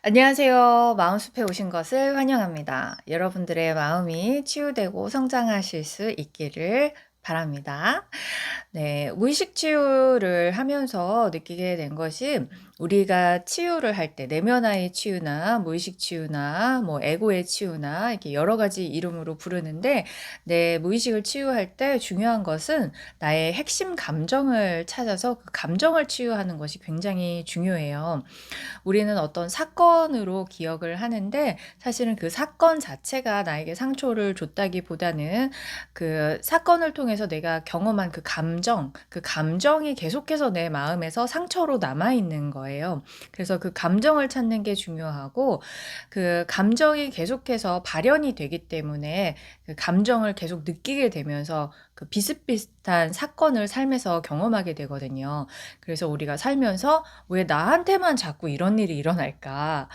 안녕하세요. 마음숲에 오신 것을 환영합니다. 여러분들의 마음이 치유되고 성장하실 수 있기를 바랍니다. 네, 무의식 치유를 하면서 느끼게 된 것이 우리가 치유를 할 때 내면의 치유나 무의식 치유나 뭐 에고의 치유나 이렇게 여러 가지 이름으로 부르는데 내 무의식을 치유할 때 중요한 것은 나의 핵심 감정을 찾아서 그 감정을 치유하는 것이 굉장히 중요해요. 우리는 어떤 사건으로 기억을 하는데 사실은 그 사건 자체가 나에게 상처를 줬다기보다는 그 사건을 통해서 내가 경험한 그 감정이 계속해서 내 마음에서 상처로 남아 있는 거예요. 그래서 그 감정을 찾는 게 중요하고 그 감정이 계속해서 발현이 되기 때문에 그 감정을 계속 느끼게 되면서 그 비슷비슷한 사건을 삶에서 경험하게 되거든요. 그래서 우리가 살면서 '왜 나한테만 자꾸 이런 일이 일어날까?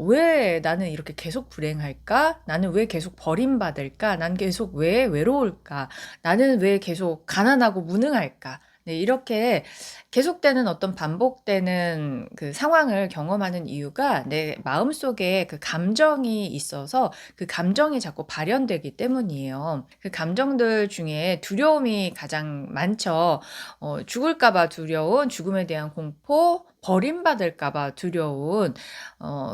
왜 나는 이렇게 계속 불행할까? 나는 왜 계속 버림받을까? 난 계속 왜 외로울까? 나는 왜 계속 가난하고 무능할까?' 네, 이렇게 계속되는 어떤 반복되는 그 상황을 경험하는 이유가 내 마음속에 그 감정이 있어서 그 감정이 자꾸 발현되기 때문이에요. 그 감정들 중에 두려움이 가장 많죠. 죽을까 봐 두려운 죽음에 대한 공포, 버림받을까 봐 두려운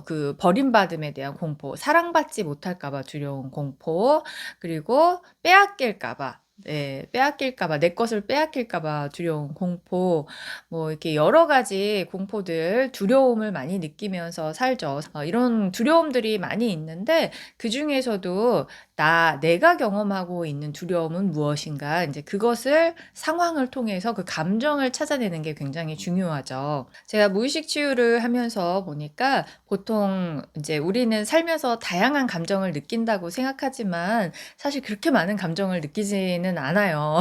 그 버림받음에 대한 공포, 사랑받지 못할까 봐 두려운 공포, 그리고 빼앗길까 봐, 네, 빼앗길까 봐, 내 것을 빼앗길까 봐 두려운 공포, 뭐 이렇게 여러 가지 공포들, 두려움을 많이 느끼면서 살죠. 이런 두려움들이 많이 있는데 그중에서도 내가 경험하고 있는 두려움은 무엇인가? 이제 그것을 상황을 통해서 그 감정을 찾아내는 게 굉장히 중요하죠. 제가 무의식 치유를 하면서 보니까 보통 이제 우리는 살면서 다양한 감정을 느낀다고 생각하지만 사실 그렇게 많은 감정을 느끼지는 않아요.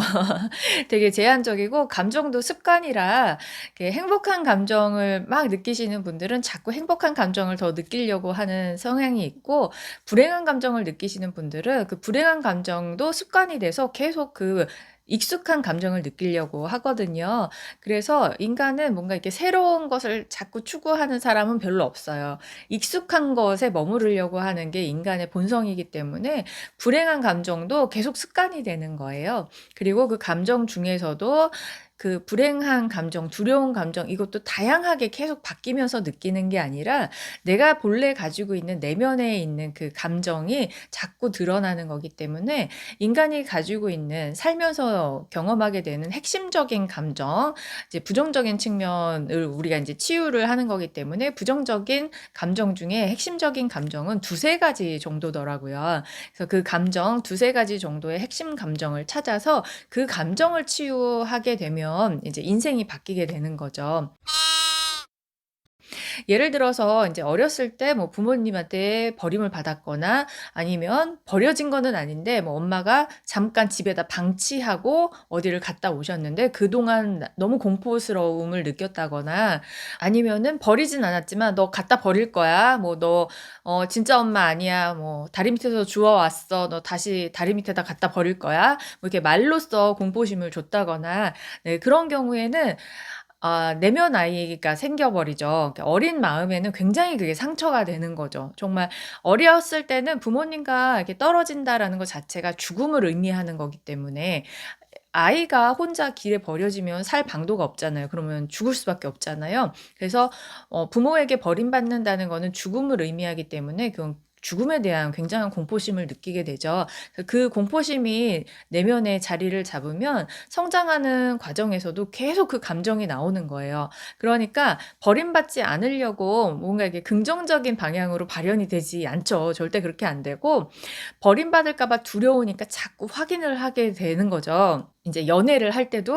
되게 제한적이고 감정도 습관이라 이렇게 행복한 감정을 막 느끼시는 분들은 자꾸 행복한 감정을 더 느끼려고 하는 성향이 있고 불행한 감정을 느끼시는 분들은 그 불행한 감정도 습관이 돼서 계속 그 익숙한 감정을 느끼려고 하거든요. 그래서 인간은 뭔가 이렇게 새로운 것을 자꾸 추구하는 사람은 별로 없어요. 익숙한 것에 머무르려고 하는 게 인간의 본성이기 때문에 불행한 감정도 계속 습관이 되는 거예요. 그리고 그 감정 중에서도 그 불행한 감정, 두려운 감정 이것도 다양하게 계속 바뀌면서 느끼는 게 아니라 내가 본래 가지고 있는 내면에 있는 그 감정이 자꾸 드러나는 거기 때문에 인간이 가지고 있는 살면서 경험하게 되는 핵심적인 감정, 이제 부정적인 측면을 우리가 이제 치유를 하는 거기 때문에 부정적인 감정 중에 핵심적인 감정은 두세 가지 정도더라고요. 그래서 그 감정 두세 가지 정도의 핵심 감정을 찾아서 그 감정을 치유하게 되면 이제 인생이 바뀌게 되는 거죠. 예를 들어서 인제 어렸을 때 뭐 부모님한테 버림을 받았거나 아니면 버려진 거는 아닌데 뭐 엄마가 잠깐 집에다 방치하고 어디를 갔다 오셨는데 그동안 너무 공포스러움을 느꼈다거나 아니면은 버리진 않았지만 "너 갖다 버릴 거야." 뭐 "너 진짜 엄마 아니야." 뭐 "다리 밑에서 주워 왔어. 너 다시 다리 밑에다 갖다 버릴 거야." 뭐 이렇게 말로써 공포심을 줬다거나 네, 그런 경우에는 내면 아이가 생겨 버리죠. 그러니까 어린 마음에는 굉장히 그게 상처가 되는 거죠. 정말 어렸을 때는 부모님과 이렇게 떨어진다라는 것 자체가 죽음을 의미하는 거기 때문에 아이가 혼자 길에 버려지면 살 방도가 없잖아요. 그러면 죽을 수밖에 없잖아요. 그래서 부모에게 버림받는다는 거는 죽음을 의미하기 때문에 그건 죽음에 대한 굉장한 공포심을 느끼게 되죠. 그 공포심이 내면에 자리를 잡으면 성장하는 과정에서도 계속 그 감정이 나오는 거예요. 그러니까 버림받지 않으려고 뭔가 이렇게 긍정적인 방향으로 발현이 되지 않죠. 절대 그렇게 안 되고 버림받을까 봐 두려우니까 자꾸 확인을 하게 되는 거죠. 인제 연애를 할 때도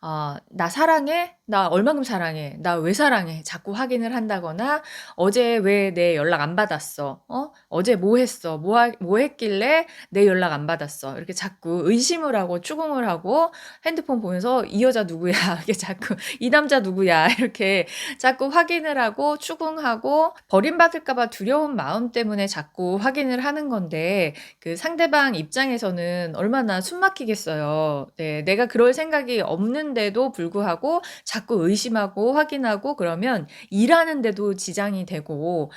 '나 사랑해? 나 얼만큼 사랑해? 나 왜 사랑해?' 자꾸 확인을 한다거나 '어제 왜 내 연락 안 받았어? 어제 뭐 했어? 뭐 했길래 내 연락 안 받았어?' 이렇게 자꾸 의심을 하고 추궁을 하고 핸드폰 보면서 '이 여자 누구야?' 이게 자꾸 '이 남자 누구야?' 이렇게 자꾸 확인을 하고 추궁하고 버림받을까 봐 두려운 마음 때문에 자꾸 확인을 하는 건데 그 상대방 입장에서는 얼마나 숨 막히겠어요. 네. 내가 그럴 생각이 없는데도 불구하고 자꾸 의심하고 확인하고 그러면 일하는 데도 지장이 되고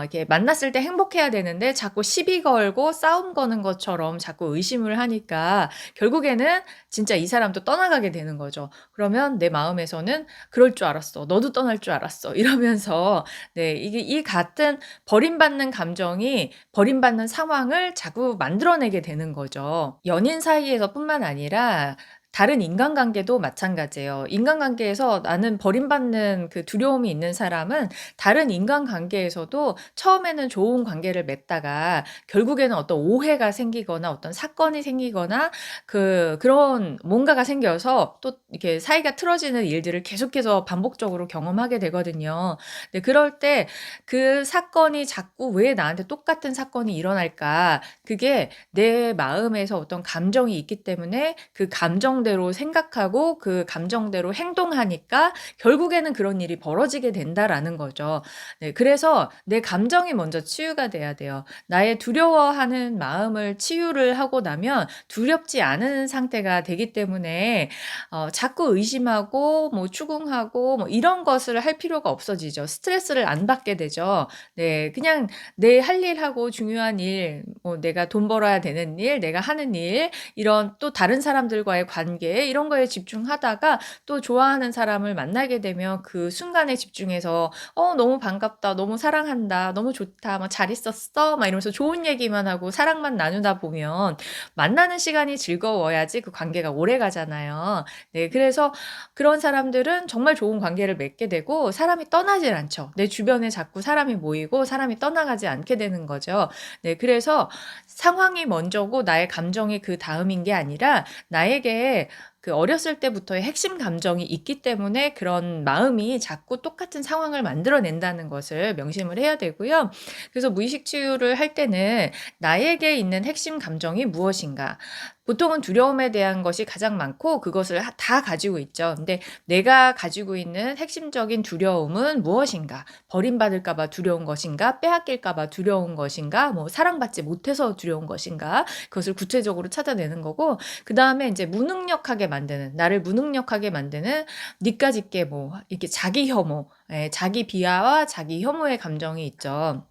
이렇게 만났을 때 행복해야 되는데 자꾸 시비 걸고 싸움 거는 것처럼 자꾸 의심을 하니까 결국에는 진짜 이 사람도 떠나가게 되는 거죠. 그러면 내 마음에서는 '그럴 줄 알았어. 너도 떠날 줄 알았어.' 이러면서 네 이게 이 같은 버림받는 감정이 버림받는 상황을 자꾸 만들어내게 되는 거죠. 연인 사이에서뿐만 아니라 다른 인간관계도 마찬가지예요. 인간관계에서 나는 버림받는 그 두려움이 있는 사람은 다른 인간관계에서도 처음에는 좋은 관계를 맺다가 결국에는 어떤 오해가 생기거나 어떤 사건이 생기거나 그런 뭔가가 생겨서 또 이렇게 사이가 틀어지는 일들을 계속해서 반복적으로 경험하게 되거든요. 네 그럴 때 그 사건이 자꾸 '왜 나한테 똑같은 사건이 일어날까?' 그게 내 마음에서 어떤 감정이 있기 때문에 그 감정대로 생각하고 그 감정대로 행동하니까 결국에는 그런 일이 벌어지게 된다라는 거죠. 네 그래서 내 감정이 먼저 치유가 돼야 돼요. 나의 두려워하는 마음을 치유를 하고 나면 두렵지 않은 상태가 되기 때문에 자꾸 의심하고 뭐 추궁하고 뭐 이런 것을 할 필요가 없어지죠. 스트레스를 안 받게 되죠. 네. 그냥 내 할 일하고 중요한 일 뭐 내가 돈 벌어야 되는 일, 내가 하는 일 이런 또 다른 사람들과의 관계 이런 거에 집중하다가 또 좋아하는 사람을 만나게 되면 그 순간에 집중해서 너무 반갑다. 너무 사랑한다. 너무 좋다. 뭐 잘 있었어?" 막 이러면서 좋은 얘기만 하고 사랑만 나누다 보면 만나는 시간이 즐거워야지 그 관계가 오래가잖아요. 네. 그래서 그런 사람들은 정말 좋은 관계를 맺게 되고 사람이 떠나질 않죠. 내 주변에 자꾸 사람이 모이고 사람이 떠나가지 않게 되는 거죠. 네. 그래서 상황이 먼저고 나의 감정이 그다음인 게 아니라 나에게 그 어렸을 때부터의 핵심 감정이 있기 때문에 그런 마음이 자꾸 똑같은 상황을 만들어낸다는 것을 명심을 해야 되고요. 그래서 무의식 치유를 할 때는 나에게 있는 핵심 감정이 무엇인가? 보통은 두려움에 대한 것이 가장 많고 그것을 다 가지고 있죠. 근데 내가 가지고 있는 핵심적인 두려움은 무엇인가? 버림받을까 봐 두려운 것인가? 빼앗길까 봐 두려운 것인가? 뭐 사랑받지 못해서 두려운 것인가? 그것을 구체적으로 찾아내는 거고 그다음에 인제 무능력하게 만드는 나를 무능력하게 만드는 니까짓게 뭐 이렇게 자기 혐오 자기 비하와 자기 혐오의 감정이 있죠.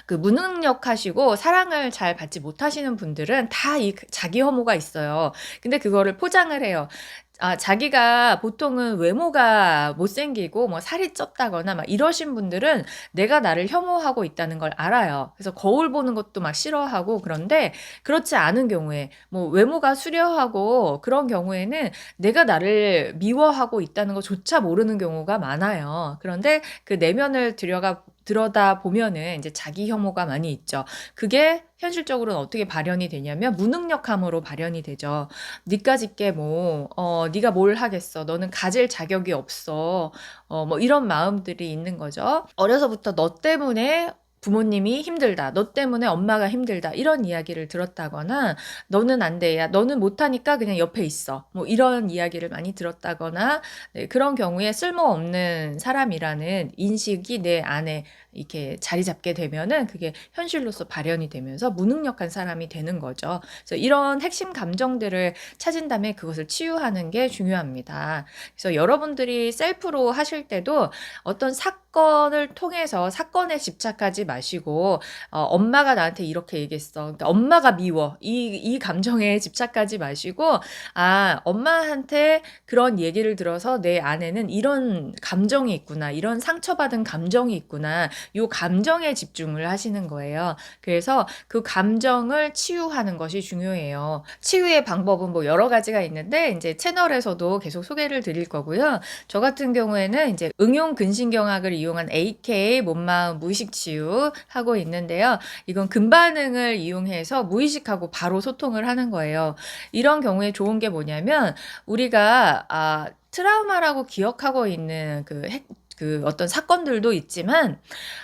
그 무능력하시고 사랑을 잘 받지 못하시는 분들은 다 이 자기 혐오가 있어요. 근데 그거를 포장을 해요. 자기가 보통은 외모가 못생기고 뭐 살이 쪘다거나 막 이러신 분들은 내가 나를 혐오하고 있다는 걸 알아요. 그래서 거울 보는 것도 막 싫어하고 그런데 그렇지 않은 경우에 뭐 외모가 수려하고 그런 경우에는 내가 나를 미워하고 있다는 것조차 모르는 경우가 많아요. 그런데 그 내면을 들여다 보면은 인제 자기 혐오가 많이 있죠. 그게 현실적으로는 어떻게 발현이 되냐면 무능력함으로 발현이 되죠. "니까짓게 뭐 네가 뭘 하겠어. 너는 가질 자격이 없어." 뭐 이런 마음들이 있는 거죠. 어려서부터 "너 때문에 부모님이 힘들다. 너 때문에 엄마가 힘들다." 이런 이야기를 들었다거나 "너는 안 돼. 야 너는 못하니까 그냥 옆에 있어." 뭐 이런 이야기를 많이 들었다거나 네 그런 경우에 쓸모없는 사람이라는 인식이 내 안에 이렇게 자리 잡게 되면은 그게 현실로서 발현이 되면서 무능력한 사람이 되는 거죠. 그래서 이런 핵심 감정들을 찾은 다음에 그것을 치유하는 게 중요합니다. 그래서 여러분들이 셀프로 하실 때도 어떤 사건을 통해서 사건에 집착하지 마시고 "엄마가 나한테 이렇게 얘기했어. 그러니까 엄마가 미워." 이 감정에 집착하지 마시고 '아 엄마한테 그런 얘기를 들어서 내 안에는 이런 감정이 있구나. 이런 상처받은 감정이 있구나.' 요 감정에 집중을 하시는 거예요. 그래서 그 감정을 치유하는 것이 중요해요. 치유의 방법은 뭐 여러 가지가 있는데 인제 채널에서도 계속 소개를 드릴 거고요. 저 같은 경우에는 인제 응용 근신경학을 이용한 AK 몸마음 무의식 치유 하고 있는데요. 이건 근반응을 이용해서 무의식하고 바로 소통을 하는 거예요. 이런 경우에 좋은 게 뭐냐면 우리가 트라우마라고 기억하고 있는 그 어떤 사건들도 있지만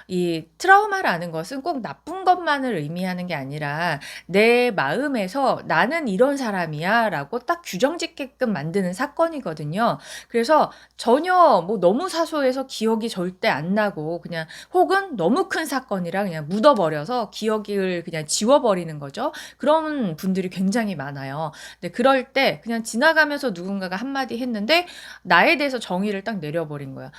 이 트라우마라는 것은 꼭 나쁜 것만을 의미하는 게 아니라 내 마음에서 '나는 이런 사람이야.'라고 딱 규정짓게끔 만드는 사건이거든요. 그래서 전혀 뭐 너무 사소해서 기억이 절대 안 나고 그냥 혹은 너무 큰 사건이라 그냥 묻어 버려서 기억을 그냥 지워 버리는 거죠. 그런 분들이 굉장히 많아요. 근데 그럴 때 그냥 지나가면서 누군가가 한마디 했는데 나에 대해서 정의를 딱 내려 버린 거야.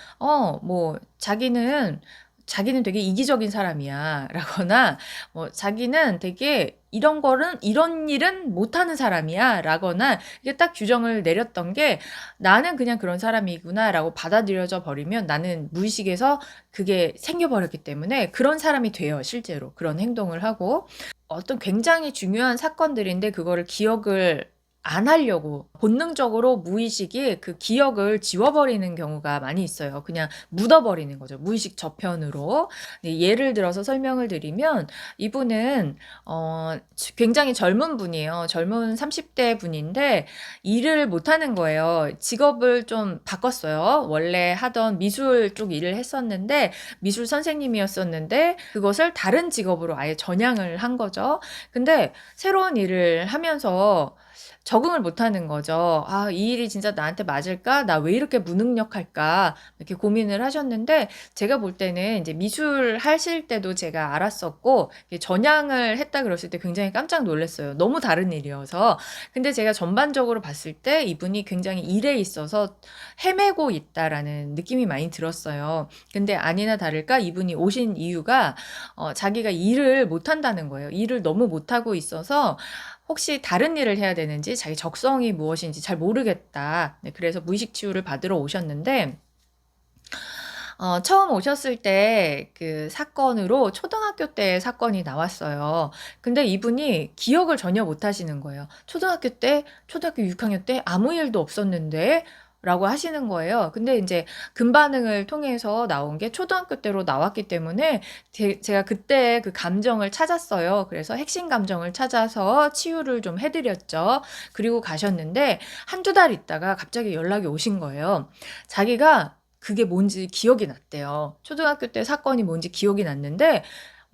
뭐 자기는 되게 이기적인 사람이야 라거나 뭐 자기는 되게 이런 일은 못하는 사람이야 라거나 이게 딱 규정을 내렸던 게 나는 그냥 그런 사람이구나 라고 받아들여져 버리면 나는 무의식에서 그게 생겨버렸기 때문에 그런 사람이 돼요. 실제로 그런 행동을 하고 어떤 굉장히 중요한 사건들인데 그거를 기억을 안 하려고 본능적으로 무의식이 그 기억을 지워버리는 경우가 많이 있어요. 그냥 묻어버리는 거죠. 무의식 저편으로. 네, 예를 들어서 설명을 드리면 이분은 굉장히 젊은 분이에요. 젊은 30대 분인데 일을 못하는 거예요. 직업을 좀 바꿨어요. 원래 하던 미술 쪽 일을 했었는데 미술 선생님이었었는데 그것을 다른 직업으로 아예 전향을 한 거죠. 근데 새로운 일을 하면서 적응을 못하는 거죠. '아 이 일이 진짜 나한테 맞을까? 나 왜 이렇게 무능력할까?' 이렇게 고민을 하셨는데 제가 볼 때는 이제 미술 하실 때도 제가 알았었고 이게 전향을 했다 그랬을 때 굉장히 깜짝 놀랐어요. 너무 다른 일이어서. 근데 제가 전반적으로 봤을 때 이분이 굉장히 일에 있어서 헤매고 있다라는 느낌이 많이 들었어요. 근데 아니나 다를까 이분이 오신 이유가 자기가 일을 못한다는 거예요. 일을 너무 못하고 있어서 혹시 다른 일을 해야 되는지 자기 적성이 무엇인지 잘 모르겠다. 네, 그래서 무의식 치유를 받으러 오셨는데 처음 오셨을 때 그 사건으로 초등학교 때 사건이 나왔어요. 근데 이분이 기억을 전혀 못 하시는 거예요. 초등학교 6학년 때 아무 일도 없었는데 라고 하시는 거예요. 근데 이제 금반응을 통해서 나온 게 초등학교 때로 나왔기 때문에 제가 그때 그 감정을 찾았어요. 그래서 핵심 감정을 찾아서 치유를 좀 해드렸죠. 그리고 가셨는데 한두 달 있다가 갑자기 연락이 오신 거예요. 자기가 그게 뭔지 기억이 났대요. 초등학교 때 사건이 뭔지 기억이 났는데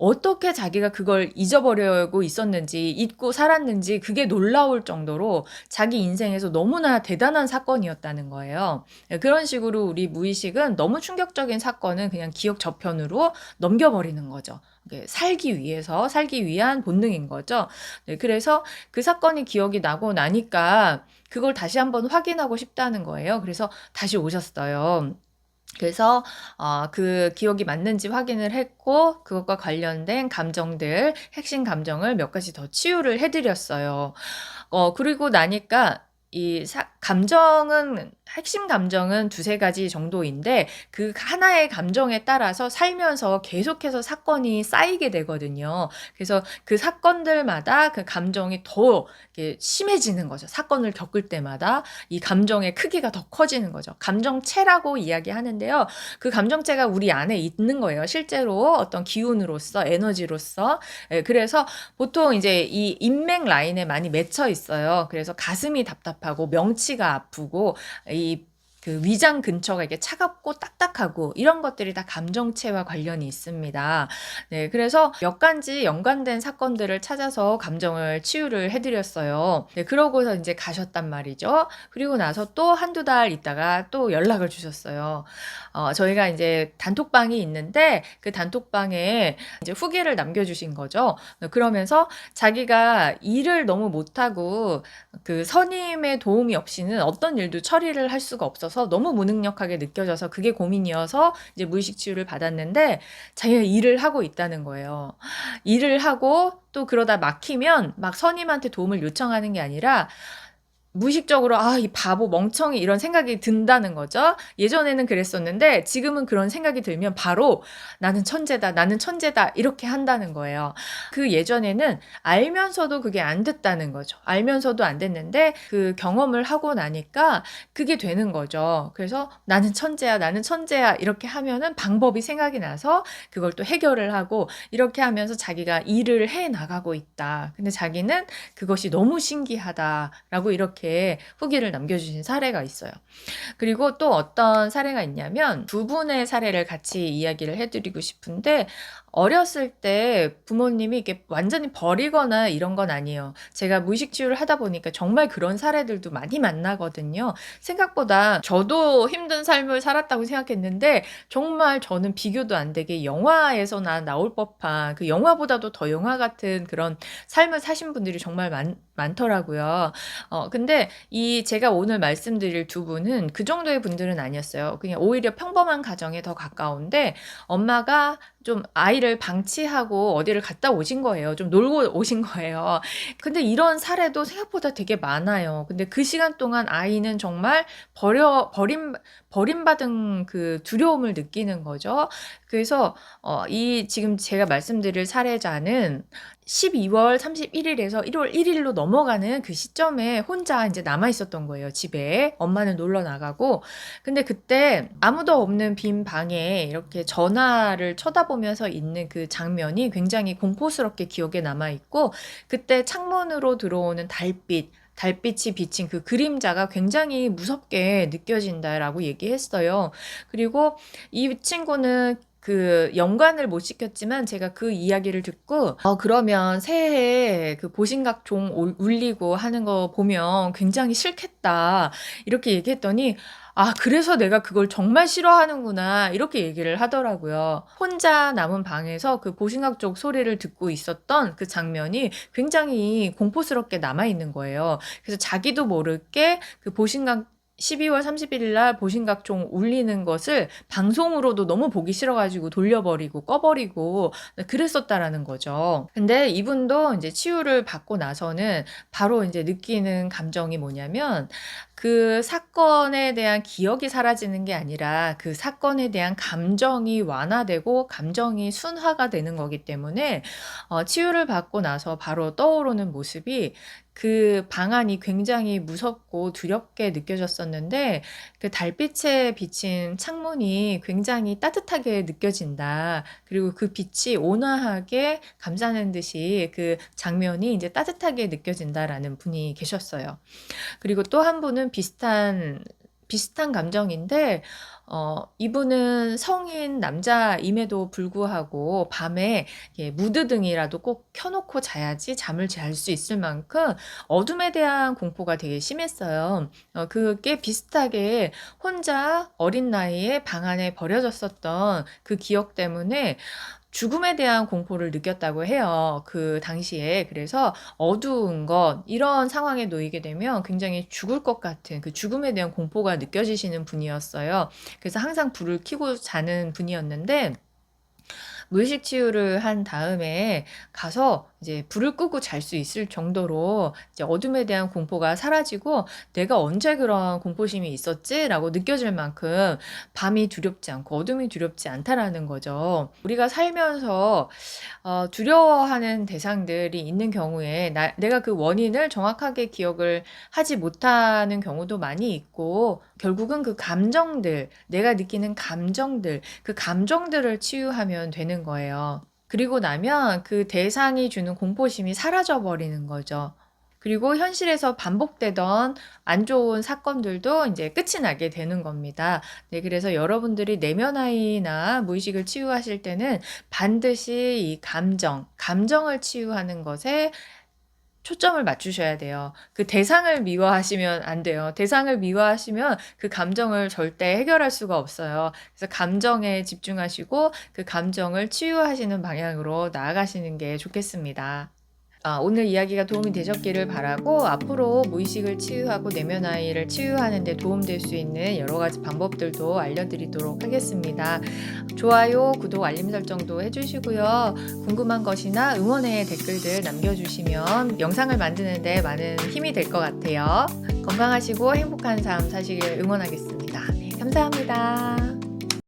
어떻게 자기가 그걸 잊어버리고 있었는지 잊고 살았는지 그게 놀라울 정도로 자기 인생에서 너무나 대단한 사건이었다는 거예요. 네, 그런 식으로 우리 무의식은 너무 충격적인 사건은 그냥 기억 저편으로 넘겨버리는 거죠. 살기 위해서 살기 위한 본능인 거죠. 네, 그래서 그 사건이 기억이 나고 나니까 그걸 다시 한번 확인하고 싶다는 거예요. 그래서 다시 오셨어요. 그래서 그 기억이 맞는지 확인을 했고 그것과 관련된 감정들, 핵심 감정을 몇 가지 더 치유를 해 드렸어요. 그리고 나니까 이 감정은 핵심 감정은 두세 가지 정도인데 그 하나의 감정에 따라서 살면서 계속해서 사건이 쌓이게 되거든요. 그래서 그 사건들마다 그 감정이 더 이렇게 심해지는 거죠. 사건을 겪을 때마다 이 감정의 크기가 더 커지는 거죠. 감정체라고 이야기하는데요. 그 감정체가 우리 안에 있는 거예요. 실제로 어떤 기운으로서 에너지로서. 예, 그래서 보통 이제 이 인맥 라인에 많이 맺혀 있어요. 그래서 가슴이 답답하고 명치가 아프고 그 위장 근처가 이렇게 차갑고 딱딱하고 이런 것들이 다 감정체와 관련이 있습니다. 네, 그래서 몇 가지 연관된 사건들을 찾아서 감정을 치유를 해드렸어요. 네, 그러고서 이제 가셨단 말이죠. 그리고 나서 또 한두 달 있다가 또 연락을 주셨어요. 저희가 이제 단톡방이 있는데 그 단톡방에 이제 후기를 남겨주신 거죠. 그러면서 자기가 일을 너무 못하고 그 선임의 도움이 없이는 어떤 일도 처리를 할 수가 없어서 너무 무능력하게 느껴져서 그게 고민이어서 이제 무의식 치유를 받았는데 자기가 일을 하고 있다는 거예요. 일을 하고 또 그러다 막히면 막 선임한테 도움을 요청하는 게 아니라 무의식적으로 '아 이 바보 멍청이.' 이런 생각이 든다는 거죠. 예전에는 그랬었는데 지금은 그런 생각이 들면 바로 '나는 천재다. 나는 천재다.' 이렇게 한다는 거예요. 그 예전에는 알면서도 그게 안 됐다는 거죠. 알면서도 안 됐는데 그 경험을 하고 나니까 그게 되는 거죠. 그래서 '나는 천재야. 나는 천재야.' 이렇게 하면은 방법이 생각이 나서 그걸 또 해결을 하고 이렇게 하면서 자기가 일을 해 나가고 있다. 근데 자기는 그것이 너무 신기하다라고 이렇게 이렇게 후기를 남겨주신 사례가 있어요. 그리고 또 어떤 사례가 있냐면 두 분의 사례를 같이 이야기를 해드리고 싶은데, 어렸을 때 부모님이 이렇게 완전히 버리거나 이런 건 아니에요. 제가 무의식 치유를 하다 보니까 정말 그런 사례들도 많이 만나거든요. 생각보다 저도 힘든 삶을 살았다고 생각했는데 정말 저는 비교도 안 되게 영화에서나 나올 법한, 그 영화보다도 더 영화 같은 그런 삶을 사신 분들이 정말 많더라고요. 근데 제가 오늘 말씀드릴 두 분은 그 정도의 분들은 아니었어요. 그냥 오히려 평범한 가정에 더 가까운데, 엄마가 좀 아이를 방치하고 어디를 갔다 오신 거예요. 좀 놀고 오신 거예요. 근데 이런 사례도 생각보다 되게 많아요. 근데 그 시간 동안 아이는 정말 버림받은 그 두려움을 느끼는 거죠. 그래서 지금 제가 말씀드릴 사례자는 12월 31일에서 1월 1일로 넘어가는 그 시점에 혼자 이제 남아 있었던 거예요. 집에. 엄마는 놀러 나가고. 근데 그때 아무도 없는 빈 방에 이렇게 전화를 쳐다보면서 있는 그 장면이 굉장히 공포스럽게 기억에 남아 있고, 그때 창문으로 들어오는 달빛이 비친 그 그림자가 굉장히 무섭게 느껴진다라고 얘기했어요. 그리고 이 친구는 그 연관을 못 시켰지만 제가 그 이야기를 듣고 그러면 새해에 그 보신각 종 울리고 하는 거 보면 굉장히 싫겠다 이렇게 얘기했더니, 그래서 내가 그걸 정말 싫어하는구나 이렇게 얘기를 하더라고요. 혼자 남은 방에서 그 보신각종 소리를 듣고 있었던 그 장면이 굉장히 공포스럽게 남아있는 거예요. 그래서 자기도 모르게 그 12월 31일 날 보신각종 울리는 것을 방송으로도 너무 보기 싫어가지고 돌려버리고 꺼버리고 그랬었다라는 거죠. 근데 이분도 이제 치유를 받고 나서는 바로 이제 느끼는 감정이 뭐냐면, 그 사건에 대한 기억이 사라지는 게 아니라 그 사건에 대한 감정이 완화되고 감정이 순화가 되는 거기 때문에 치유를 받고 나서 바로 떠오르는 모습이, 그 방안이 굉장히 무섭고 두렵게 느껴졌었는데 그 달빛에 비친 창문이 굉장히 따뜻하게 느껴진다. 그리고 그 빛이 온화하게 감싸는 듯이 그 장면이 이제 따뜻하게 느껴진다라는 분이 계셨어요. 그리고 또 한 분은 비슷한 감정인데, 이분은 성인 남자임에도 불구하고 밤에 무드등이라도 꼭 켜놓고 자야지 잠을 잘 수 있을 만큼 어둠에 대한 공포가 되게 심했어요. 그게 비슷하게 혼자 어린 나이에 방 안에 버려졌었던 그 기억 때문에 죽음에 대한 공포를 느꼈다고 해요. 그 당시에. 그래서 어두운 것, 이런 상황에 놓이게 되면 굉장히 죽을 것 같은 그 죽음에 대한 공포가 느껴지시는 분이었어요. 그래서 항상 불을 켜고 자는 분이었는데, 무의식 치유를 한 다음에 가서 이제 불을 끄고 잘 수 있을 정도로 이제 어둠에 대한 공포가 사라지고, 내가 언제 그런 공포심이 있었지라고 느껴질 만큼 밤이 두렵지 않고 어둠이 두렵지 않다라는 거죠. 우리가 살면서 두려워하는 대상들이 있는 경우에 내가 그 원인을 정확하게 기억을 하지 못하는 경우도 많이 있고, 결국은 그 감정들, 내가 느끼는 감정들, 그 감정들을 치유하면 되는 거예요. 그리고 나면 그 대상이 주는 공포심이 사라져 버리는 거죠. 그리고 현실에서 반복되던 안 좋은 사건들도 이제 끝이 나게 되는 겁니다. 네, 그래서 여러분들이 내면아이나 무의식을 치유하실 때는 반드시 이 감정을 치유하는 것에 초점을 맞추셔야 돼요. 그 대상을 미워하시면 안 돼요. 대상을 미워하시면 그 감정을 절대 해결할 수가 없어요. 그래서 감정에 집중하시고 그 감정을 치유하시는 방향으로 나아가시는 게 좋겠습니다. 오늘 이야기가 도움이 되셨기를 바라고, 앞으로 무의식을 치유하고 내면 아이를 치유하는 데 도움될 수 있는 여러 가지 방법들도 알려드리도록 하겠습니다. 좋아요, 구독, 알림 설정도 해주시고요. 궁금한 것이나 응원의 댓글들 남겨주시면 영상을 만드는 데 많은 힘이 될 것 같아요. 건강하시고 행복한 삶 사시길 응원하겠습니다. 네, 감사합니다.